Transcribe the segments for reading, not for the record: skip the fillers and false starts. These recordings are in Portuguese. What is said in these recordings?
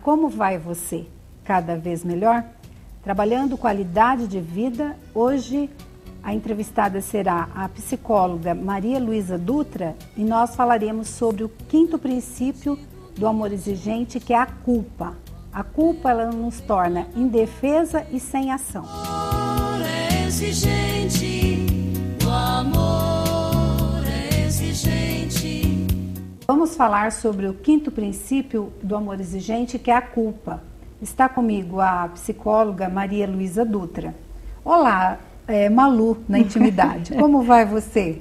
Como vai você? Cada vez melhor? Trabalhando qualidade de vida, hoje a entrevistada será a psicóloga Maria Luísa Dutra e nós falaremos sobre o quinto princípio do amor exigente, que é a culpa. A culpa, ela nos torna indefesa e sem ação. O amor é exigente, o amor é exigente. Vamos falar sobre o quinto princípio do amor exigente, que é a culpa. Está comigo a psicóloga Maria Luísa Dutra. Olá, Malu na intimidade. Como vai você?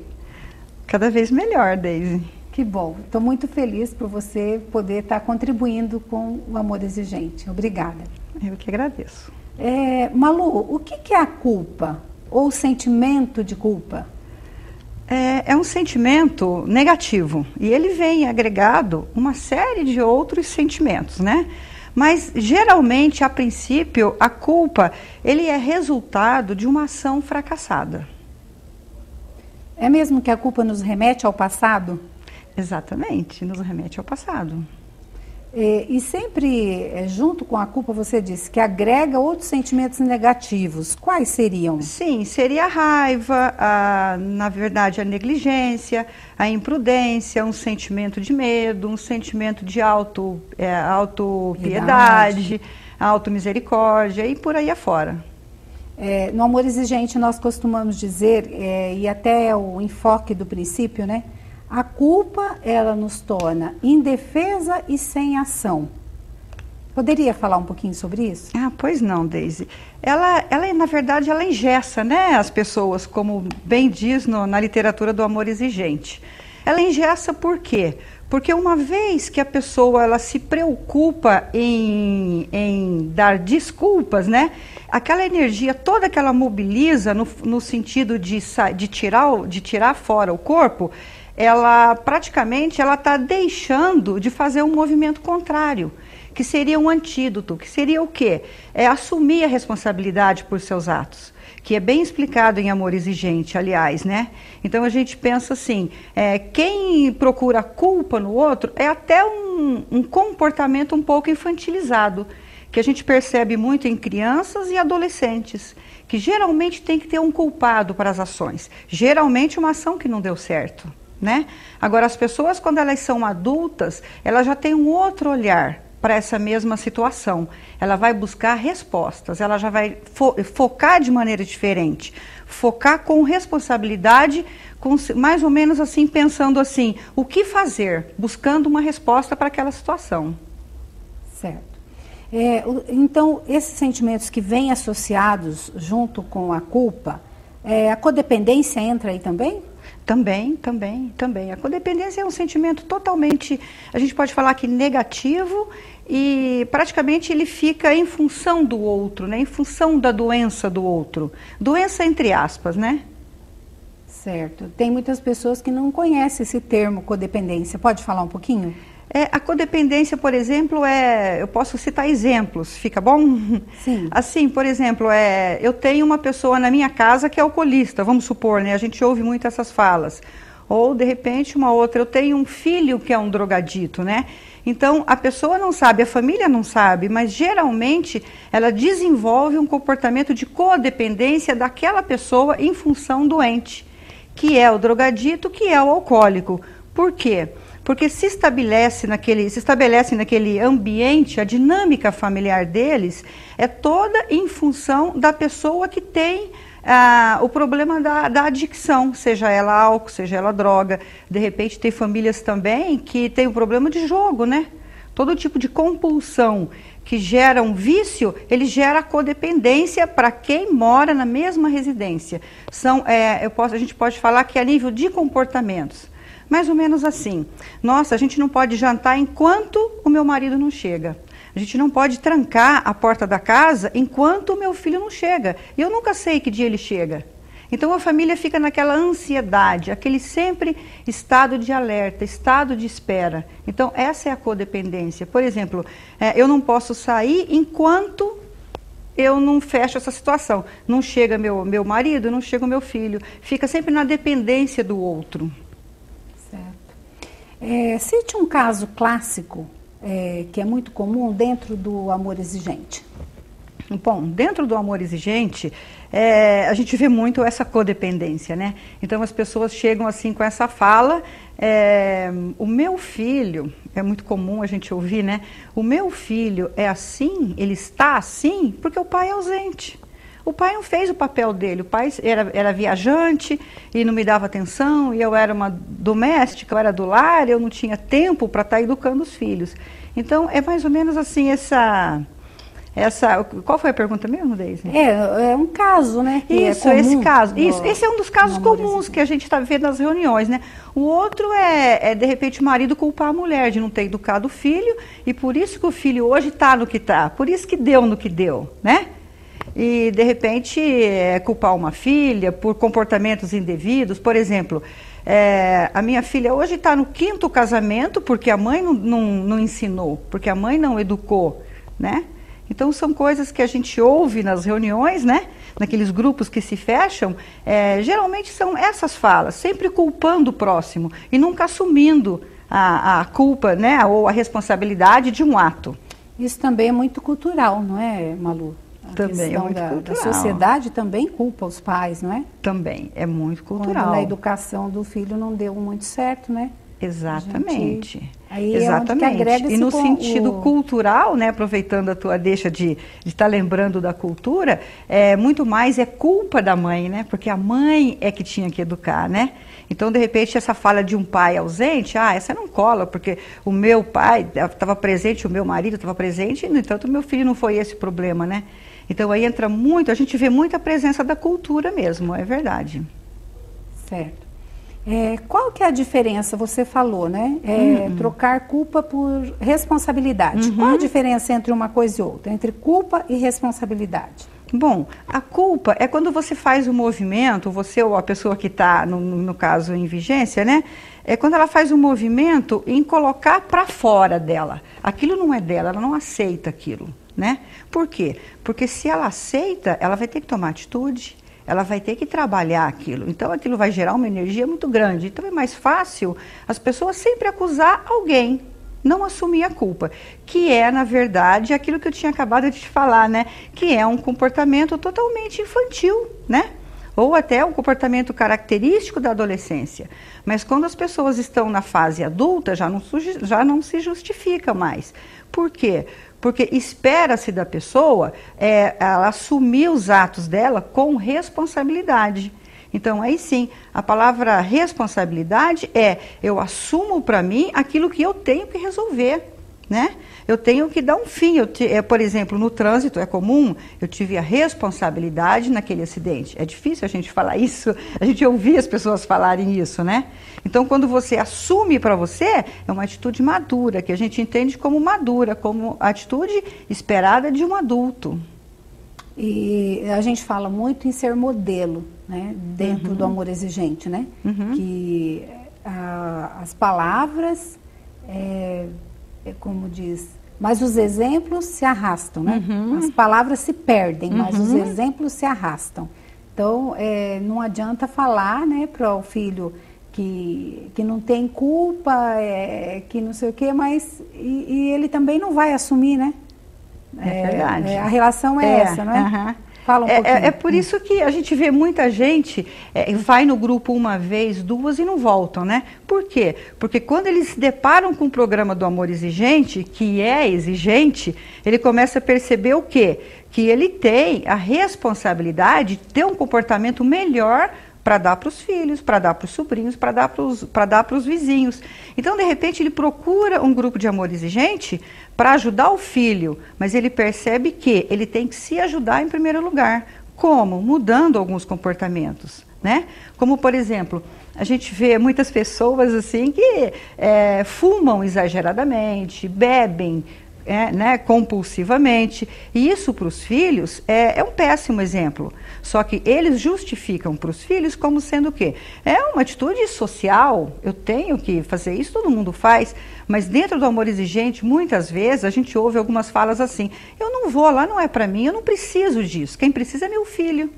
Cada vez melhor, Deise. Que bom. Estou muito feliz por você poder estar contribuindo com o amor exigente. Obrigada. Eu que agradeço. Malu, o que é a culpa ou o sentimento de culpa? É um sentimento negativo e ele vem agregado uma série de outros sentimentos, né? Mas geralmente, a princípio, a culpa ele é resultado de uma ação fracassada. É mesmo que a culpa nos remete ao passado? Exatamente, nos remete ao passado. E sempre junto com a culpa, você disse que agrega outros sentimentos negativos. Quais seriam? Sim, seria a raiva, na verdade a negligência, a imprudência, um sentimento de medo, um sentimento de autopiedade, automisericórdia e por aí afora. No amor exigente nós costumamos dizer, e até é o enfoque do princípio, né? A culpa, ela nos torna indefesa e sem ação. Poderia falar um pouquinho sobre isso? Pois não, Deise. Ela na verdade, ela engessa, né, as pessoas, como bem diz na literatura do amor exigente. Ela engessa por quê? Porque uma vez que a pessoa ela se preocupa em dar desculpas, né, aquela energia toda que ela mobiliza no sentido de tirar fora o corpo, ela praticamente está deixando de fazer um movimento contrário, que seria um antídoto, que seria o quê? É assumir a responsabilidade por seus atos, que é bem explicado em Amor Exigente, aliás, né? Então a gente pensa assim, quem procura culpa no outro é até um comportamento um pouco infantilizado, que a gente percebe muito em crianças e adolescentes, que geralmente tem que ter um culpado para as ações, geralmente uma ação que não deu certo. Né? Agora, as pessoas, quando elas são adultas, elas já têm um outro olhar para essa mesma situação. Ela vai buscar respostas, ela já vai focar de maneira diferente, focar com responsabilidade, mais ou menos assim, pensando assim, o que fazer, buscando uma resposta para aquela situação. Certo. Então, esses sentimentos que vêm associados junto com a culpa, a codependência entra aí também? Também. A codependência é um sentimento totalmente, a gente pode falar que negativo e praticamente ele fica em função do outro, né? Em função da doença do outro. Doença entre aspas, né? Certo. Tem muitas pessoas que não conhecem esse termo codependência. Pode falar um pouquinho? A codependência, por exemplo, eu posso citar exemplos, fica bom? Sim. Assim, por exemplo, eu tenho uma pessoa na minha casa que é alcoolista, vamos supor, né? A gente ouve muito essas falas. Ou, de repente, uma outra, eu tenho um filho que é um drogadito, né? Então, a pessoa não sabe, a família não sabe, mas geralmente ela desenvolve um comportamento de codependência daquela pessoa em função doente, que é o drogadito, que é o alcoólico. Por quê? Porque se estabelece naquele ambiente, a dinâmica familiar deles é toda em função da pessoa que tem o problema da adicção, seja ela álcool, seja ela droga. De repente tem famílias também que tem o problema de jogo, né? Todo tipo de compulsão que gera um vício, ele gera codependência para quem mora na mesma residência. A gente pode falar que é a nível de comportamentos. Mais ou menos assim, nossa, a gente não pode jantar enquanto o meu marido não chega. A gente não pode trancar a porta da casa enquanto o meu filho não chega. E eu nunca sei que dia ele chega. Então a família fica naquela ansiedade, aquele sempre estado de alerta, estado de espera. Então essa é a codependência. Por exemplo, eu não posso sair enquanto eu não fecho essa situação. Não chega meu marido, não chega o meu filho. Fica sempre na dependência do outro. Certo. Cite um caso clássico que é muito comum dentro do amor exigente? Bom, dentro do amor exigente, a gente vê muito essa codependência, né? Então as pessoas chegam assim com essa fala, o meu filho, é muito comum a gente ouvir, né? O meu filho é assim, ele está assim, porque o pai é ausente. O pai não fez o papel dele, o pai era viajante e não me dava atenção, e eu era uma doméstica, eu era do lar, eu não tinha tempo para estar educando os filhos. Então é mais ou menos assim qual foi a pergunta mesmo, Deise? É um caso, né? Isso, esse caso. Isso, esse é um dos casos comuns que a gente está vendo nas reuniões, né? O outro de repente, o marido culpar a mulher de não ter educado o filho, e por isso que o filho hoje está no que está, por isso que deu no que deu, né? E, de repente, culpar uma filha por comportamentos indevidos. Por exemplo, a minha filha hoje está no 5º casamento porque a mãe não ensinou, porque a mãe não educou, né? Então, são coisas que a gente ouve nas reuniões, né? Naqueles grupos que se fecham, geralmente são essas falas, sempre culpando o próximo e nunca assumindo a culpa, né? Ou a responsabilidade de um ato. Isso também é muito cultural, não é, Malu? Também é muito cultural. Da sociedade também culpa os pais, não é? Também, é muito cultural. Quando na educação do filho não deu muito certo, né? Exatamente. Aí exatamente. É onde que agrega e no sentido cultural, né, aproveitando a tua deixa de estar lembrando da cultura, muito mais é culpa da mãe, né? Porque a mãe é que tinha que educar, né? Então, de repente, essa fala de um pai ausente, essa não cola, porque o meu pai estava presente, o meu marido estava presente, e, no entanto, o meu filho não foi esse o problema, né? Então, aí entra muito, a gente vê muita presença da cultura mesmo, é verdade. Certo. Qual que é a diferença, você falou, né? Trocar culpa por responsabilidade. Uhum. Qual a diferença entre uma coisa e outra? Entre culpa e responsabilidade? Bom, a culpa é quando você faz um movimento, você ou a pessoa que está, no caso, em vigência, né? É quando ela faz um movimento em colocar para fora dela. Aquilo não é dela, ela não aceita aquilo, né? Por quê? Porque se ela aceita, ela vai ter que tomar atitude, ela vai ter que trabalhar aquilo. Então, aquilo vai gerar uma energia muito grande. Então, é mais fácil as pessoas sempre acusar alguém, não assumir a culpa, que é, na verdade, aquilo que eu tinha acabado de te falar, né? Que é um comportamento totalmente infantil, né? Ou até um comportamento característico da adolescência. Mas quando as pessoas estão na fase adulta, já não se justifica mais. Por quê? Porque espera-se da pessoa ela assumir os atos dela com responsabilidade. Então, aí sim, a palavra responsabilidade eu assumo para mim aquilo que eu tenho que resolver, né? Eu tenho que dar um fim. Por exemplo, no trânsito é comum, eu tive a responsabilidade naquele acidente. É difícil a gente falar isso, a gente ouvir as pessoas falarem isso, né? Então, quando você assume para você, é uma atitude madura, que a gente entende como madura, como atitude esperada de um adulto. E a gente fala muito em ser modelo, né? Dentro do amor exigente, né? Que as palavras, como diz, mas os exemplos se arrastam, né? As palavras se perdem, mas os exemplos se arrastam. Então, não adianta falar, né, para o filho que não tem culpa, que não sei o quê, mas e ele também não vai assumir, né? É verdade. A relação é essa, não é? Fala um pouquinho. É por isso que a gente vê muita gente vai no grupo uma vez, duas e não voltam, né? Por quê? Porque quando eles se deparam com o programa do amor exigente, que é exigente, ele começa a perceber o quê? Que ele tem a responsabilidade de ter um comportamento melhor para dar para os filhos, para dar para os sobrinhos, para dar para os vizinhos. Então, de repente, ele procura um grupo de amor exigente para ajudar o filho, mas ele percebe que ele tem que se ajudar em primeiro lugar. Como? Mudando alguns comportamentos, né? Como, por exemplo, a gente vê muitas pessoas assim que fumam exageradamente, bebem, né, compulsivamente, e isso para os filhos é um péssimo exemplo. Só que eles justificam para os filhos como sendo o quê? É uma atitude social, eu tenho que fazer isso, todo mundo faz, mas dentro do amor exigente, muitas vezes a gente ouve algumas falas assim, eu não vou lá, não é para mim, eu não preciso disso, quem precisa é meu filho.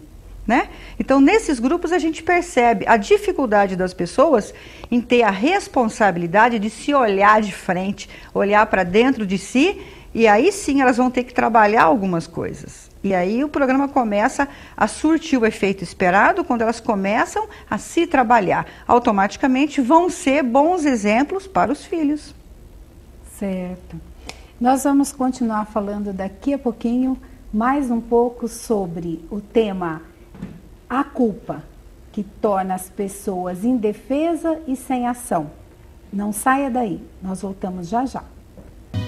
né? Então, nesses grupos a gente percebe a dificuldade das pessoas em ter a responsabilidade de se olhar de frente, olhar para dentro de si, e aí sim elas vão ter que trabalhar algumas coisas. E aí o programa começa a surtir o efeito esperado. Quando elas começam a se trabalhar, automaticamente vão ser bons exemplos para os filhos. Certo. Nós vamos continuar falando daqui a pouquinho mais um pouco sobre o tema a culpa, que torna as pessoas indefesas e sem ação. Não saia daí, nós voltamos já já.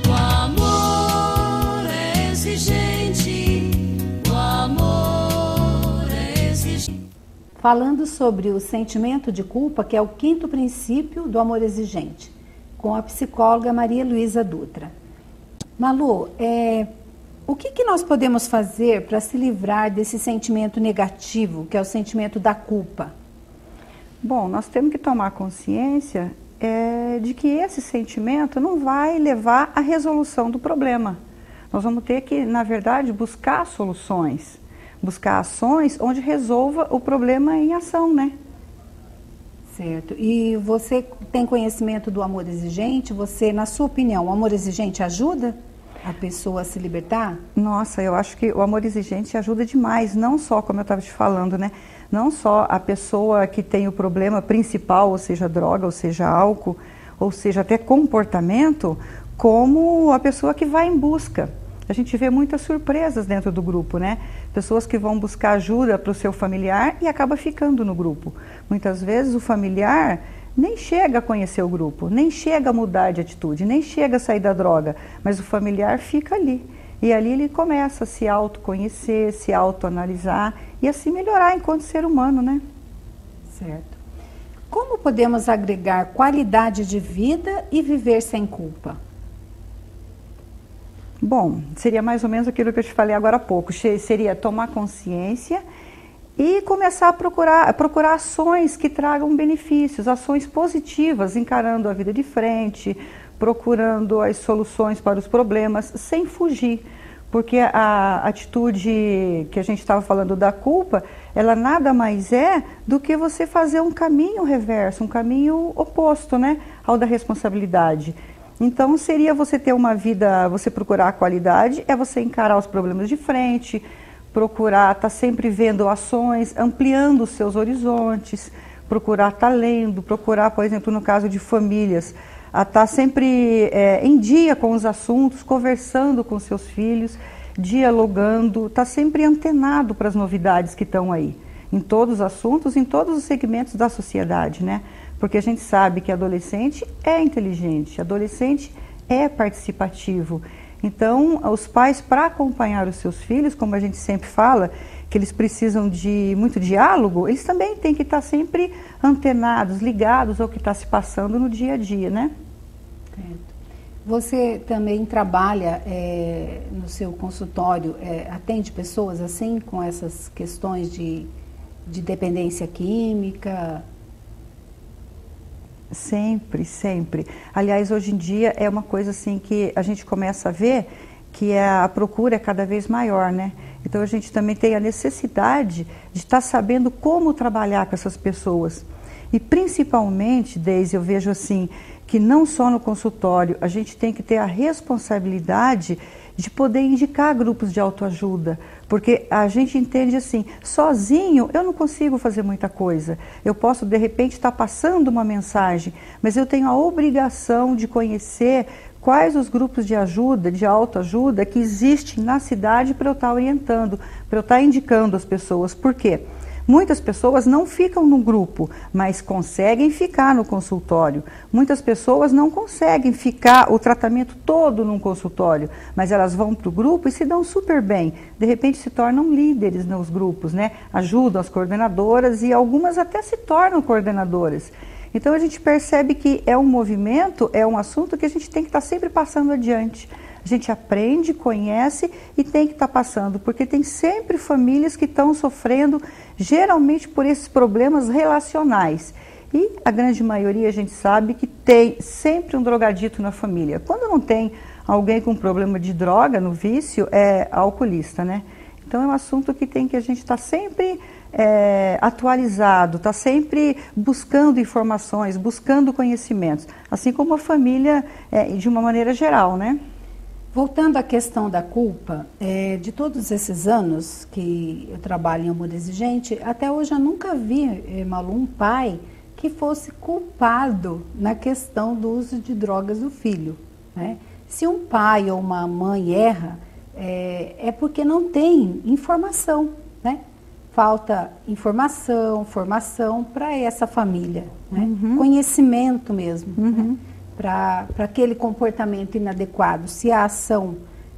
O amor é exigente, o amor é exigente. Falando sobre o sentimento de culpa, que é o 5º princípio do amor exigente, com a psicóloga Maria Luísa Dutra. Malu, o que nós podemos fazer para se livrar desse sentimento negativo, que é o sentimento da culpa? Bom, nós temos que tomar consciência de que esse sentimento não vai levar à resolução do problema. Nós vamos ter que, na verdade, buscar soluções, buscar ações onde resolva o problema em ação, né? Certo. E você tem conhecimento do amor exigente? Você, na sua opinião, o amor exigente ajuda a pessoa a se libertar? Nossa, eu acho que o amor exigente ajuda demais, não só, como eu estava te falando, né? Não só a pessoa que tem o problema principal, ou seja, droga, ou seja, álcool, ou seja, até comportamento, como a pessoa que vai em busca. A gente vê muitas surpresas dentro do grupo, né? Pessoas que vão buscar ajuda para o seu familiar e acaba ficando no grupo. Muitas vezes o familiar nem chega a conhecer o grupo, nem chega a mudar de atitude, nem chega a sair da droga, mas o familiar fica ali. E ali ele começa a se autoconhecer, se autoanalisar e assim melhorar enquanto ser humano, né? Certo. Como podemos agregar qualidade de vida e viver sem culpa? Bom, seria mais ou menos aquilo que eu te falei agora há pouco. Seria tomar consciência e começar a procurar ações que tragam benefícios, ações positivas, encarando a vida de frente, procurando as soluções para os problemas, sem fugir. Porque a atitude que a gente estava falando da culpa, ela nada mais é do que você fazer um caminho reverso, um caminho oposto, né, ao da responsabilidade. Então, seria você ter uma vida, você procurar a qualidade, é você encarar os problemas de frente, procurar estar sempre vendo ações, ampliando os seus horizontes, procurar estar lendo, procurar, por exemplo, no caso de famílias, a estar sempre em dia com os assuntos, conversando com seus filhos, dialogando, estar sempre antenado para as novidades que estão aí, em todos os assuntos, em todos os segmentos da sociedade, né? Porque a gente sabe que adolescente é inteligente, adolescente é participativo. Então, os pais, para acompanhar os seus filhos, como a gente sempre fala, que eles precisam de muito diálogo, eles também têm que estar sempre antenados, ligados ao que está se passando no dia a dia, né? Certo. Você também trabalha no seu consultório, atende pessoas assim, com essas questões de dependência química? Sempre, sempre. Aliás, hoje em dia é uma coisa assim que a gente começa a ver que a procura é cada vez maior, né? Então a gente também tem a necessidade de estar sabendo como trabalhar com essas pessoas. E principalmente, Deise, eu vejo assim, que não só no consultório, a gente tem que ter a responsabilidade de poder indicar grupos de autoajuda, porque a gente entende assim, sozinho eu não consigo fazer muita coisa. Eu posso de repente estar passando uma mensagem, mas eu tenho a obrigação de conhecer quais os grupos de ajuda, de autoajuda que existem na cidade para eu estar orientando, para eu estar indicando as pessoas. Por quê? Muitas pessoas não ficam no grupo, mas conseguem ficar no consultório. Muitas pessoas não conseguem ficar o tratamento todo num consultório, mas elas vão para o grupo e se dão super bem. De repente se tornam líderes nos grupos, né? Ajudam as coordenadoras e algumas até se tornam coordenadoras. Então a gente percebe que é um movimento, é um assunto que a gente tem que estar sempre passando adiante. A gente aprende, conhece e tem que estar passando, porque tem sempre famílias que estão sofrendo, geralmente por esses problemas relacionais. E a grande maioria a gente sabe que tem sempre um drogadito na família. Quando não tem alguém com problema de droga, no vício, é alcoolista, né? Então é um assunto que tem que a gente estar sempre atualizado, está sempre buscando informações, buscando conhecimentos, assim como a família de uma maneira geral, né? Voltando à questão da culpa, de todos esses anos que eu trabalho em amor exigente, até hoje eu nunca vi, Malu, um pai que fosse culpado na questão do uso de drogas do filho, né? Se um pai ou uma mãe erra, é porque não tem informação, né? Falta informação, formação para essa família, né? Conhecimento mesmo, né? Para aquele comportamento inadequado. Se a ação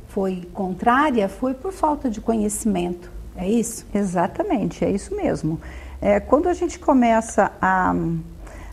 foi contrária, foi por falta de conhecimento, é isso? Exatamente, é isso mesmo. Quando a gente começa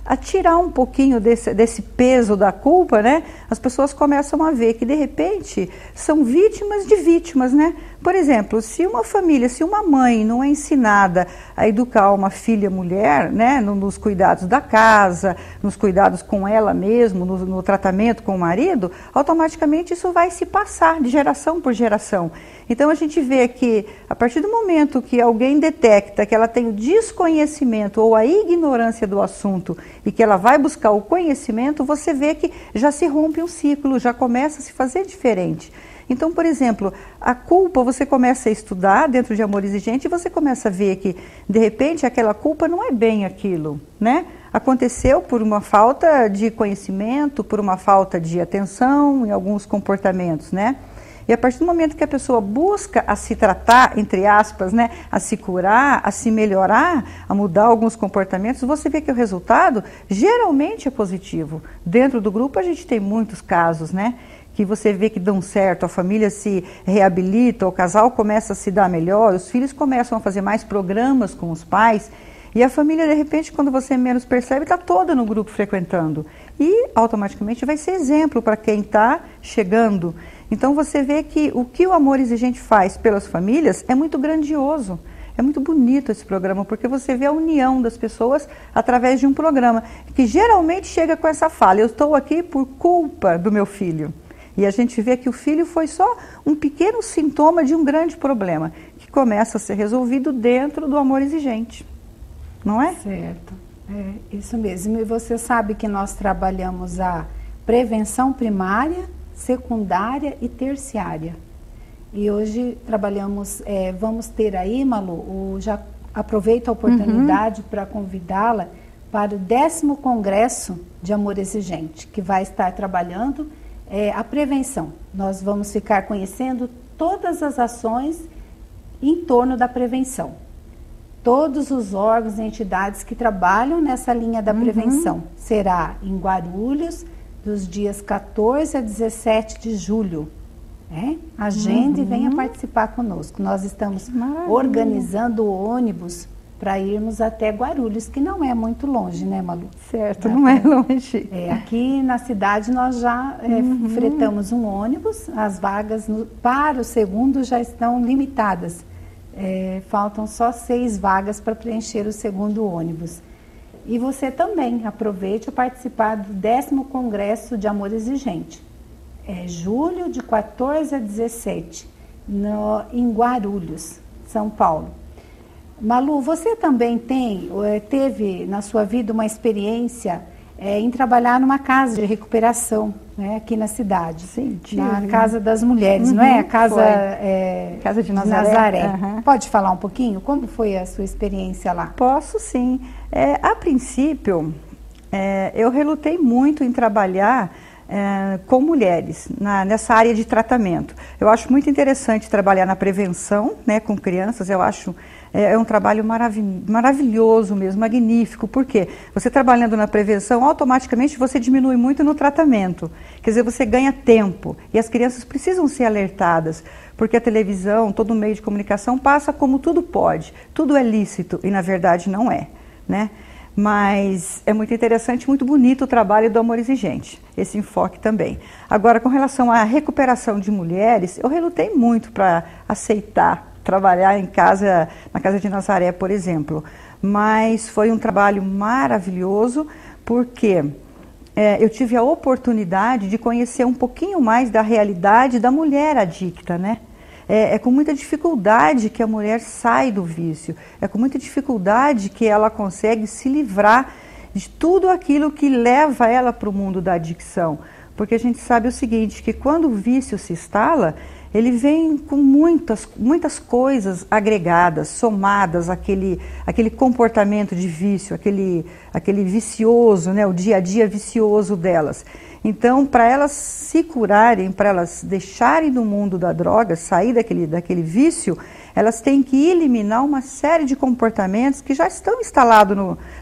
a tirar um pouquinho desse peso da culpa, né? As pessoas começam a ver que, de repente, são vítimas de vítimas, né? Por exemplo, se uma família, se uma mãe não é ensinada a educar uma filha mulher, né? Nos cuidados da casa, nos cuidados com ela mesma, no tratamento com o marido, automaticamente isso vai se passar de geração por geração. Então a gente vê que, a partir do momento que alguém detecta que ela tem o desconhecimento ou a ignorância do assunto e que ela vai buscar o conhecimento, você vê que já se rompe um ciclo, já começa a se fazer diferente. Então, por exemplo, a culpa você começa a estudar dentro de amor exigente e você começa a ver que, de repente, aquela culpa não é bem aquilo, né? Aconteceu por uma falta de conhecimento, por uma falta de atenção em alguns comportamentos, né? E a partir do momento que a pessoa busca a se tratar, entre aspas, né, a se curar, a se melhorar, a mudar alguns comportamentos, você vê que o resultado geralmente é positivo. Dentro do grupo a gente tem muitos casos, né, que você vê que dão certo, a família se reabilita, o casal começa a se dar melhor, os filhos começam a fazer mais programas com os pais, e a família, de repente, quando você menos percebe, está toda no grupo frequentando. E automaticamente vai ser exemplo para quem está chegando. Então você vê que o que o amor exigente faz pelas famílias é muito grandioso. É muito bonito esse programa, porque você vê a união das pessoas através de um programa, que geralmente chega com essa fala: eu estou aqui por culpa do meu filho. E a gente vê que o filho foi só um pequeno sintoma de um grande problema, que começa a ser resolvido dentro do amor exigente. Não é? Certo, é isso mesmo. E você sabe que nós trabalhamos a prevenção primária, secundária e terciária. E hoje trabalhamos, vamos ter aí, Malu, já aproveito a oportunidade para convidá-la para o 10º Congresso de Amor Exigente, que vai estar trabalhando a prevenção. Nós vamos ficar conhecendo todas as ações em torno da prevenção. Todos os órgãos e entidades que trabalham nessa linha da prevenção. Será em Guarulhos, dos dias 14 a 17 de julho. Agende e venha participar conosco. Nós estamos organizando o ônibus para irmos até Guarulhos, que não é muito longe, né, Malu? Certo, não é longe. Aqui na cidade nós já fretamos um ônibus, as vagas para o segundo já estão limitadas. Faltam só 6 vagas para preencher o segundo ônibus. E você também aproveite a participar do 10º Congresso de Amor Exigente. Julho de 14 a 17, em Guarulhos, São Paulo. Malu, você também teve na sua vida uma experiência em trabalhar numa casa de recuperação, né, aqui na cidade. Sim, na Casa das Mulheres, não é? A casa, Casa de Nazaré. Pode falar um pouquinho? Como foi a sua experiência lá? Posso sim. A princípio, eu relutei muito em trabalhar com mulheres, nessa área de tratamento. Eu acho muito interessante trabalhar na prevenção, né, com crianças. Eu acho um trabalho maravilhoso mesmo, magnífico. Por quê? Você trabalhando na prevenção, automaticamente você diminui muito no tratamento. Quer dizer, você ganha tempo. E as crianças precisam ser alertadas, porque a televisão, todo o meio de comunicação passa como tudo pode. Tudo é lícito e na verdade não é, né? Mas é muito interessante, muito bonito o trabalho do Amor Exigente, esse enfoque também. Agora, com relação à recuperação de mulheres, eu relutei muito para aceitar trabalhar na Casa de Nazaré, por exemplo. Mas foi um trabalho maravilhoso, porque eu tive a oportunidade de conhecer um pouquinho mais da realidade da mulher adicta, né? É com muita dificuldade que a mulher sai do vício, é com muita dificuldade que ela consegue se livrar de tudo aquilo que leva ela para o mundo da adicção. Porque a gente sabe o seguinte, que quando o vício se instala, ele vem com muitas coisas agregadas, somadas àquele comportamento de vício, aquele vicioso, né, o dia a dia vicioso delas. Então, para elas se curarem, para elas deixarem do mundo da droga, sair daquele vício, elas têm que eliminar uma série de comportamentos que já estão instalados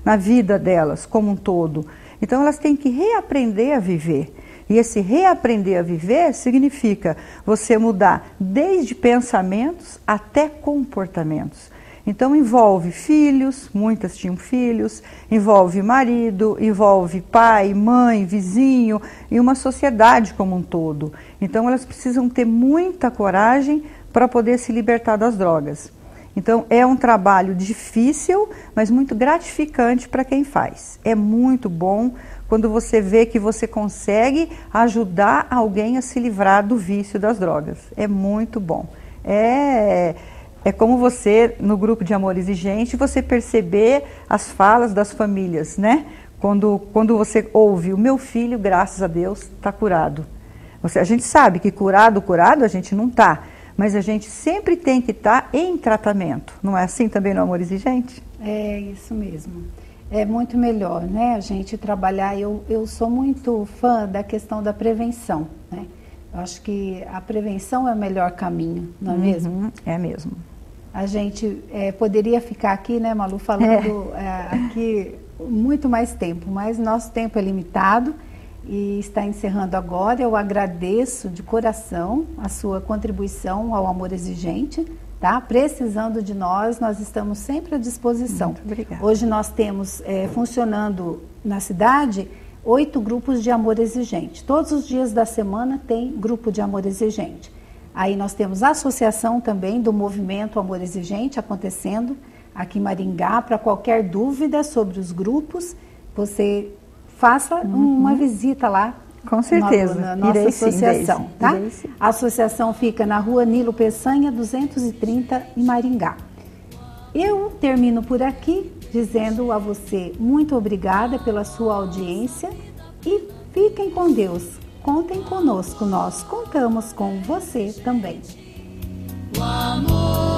na vida delas como um todo. Então, elas têm que reaprender a viver. E esse reaprender a viver significa você mudar desde pensamentos até comportamentos. Então envolve filhos, muitas tinham filhos, envolve marido, envolve pai, mãe, vizinho e uma sociedade como um todo. Então elas precisam ter muita coragem para poder se libertar das drogas. Então é um trabalho difícil, mas muito gratificante para quem faz. É muito bom quando você vê que você consegue ajudar alguém a se livrar do vício das drogas. É muito bom. É como você, no grupo de Amor Exigente, você perceber as falas das famílias, né? Quando você ouve, o meu filho, graças a Deus, está curado. A gente sabe que curado a gente não está, mas a gente sempre tem que estar em tratamento. Não é assim também no Amor Exigente? É isso mesmo. É muito melhor, né, a gente trabalhar. Eu sou muito fã da questão da prevenção, né? Eu acho que a prevenção é o melhor caminho, não é mesmo? É mesmo. A gente poderia ficar aqui, né, Malu, falando aqui muito mais tempo, mas nosso tempo é limitado e está encerrando agora. Eu agradeço de coração a sua contribuição ao Amor Exigente. Tá? Precisando de nós estamos sempre à disposição. Muito obrigada. Hoje nós temos funcionando na cidade 8 grupos de Amor Exigente. Todos os dias da semana tem grupo de Amor Exigente. Aí nós temos a associação também do movimento Amor Exigente acontecendo aqui em Maringá. Para qualquer dúvida sobre os grupos, você faça uma visita lá. Com certeza. Na nossa associação, tá? A associação fica na rua Nilo Peçanha, 230, em Maringá. Eu termino por aqui dizendo a você muito obrigada pela sua audiência e fiquem com Deus. Contem conosco, nós contamos com você também. O amor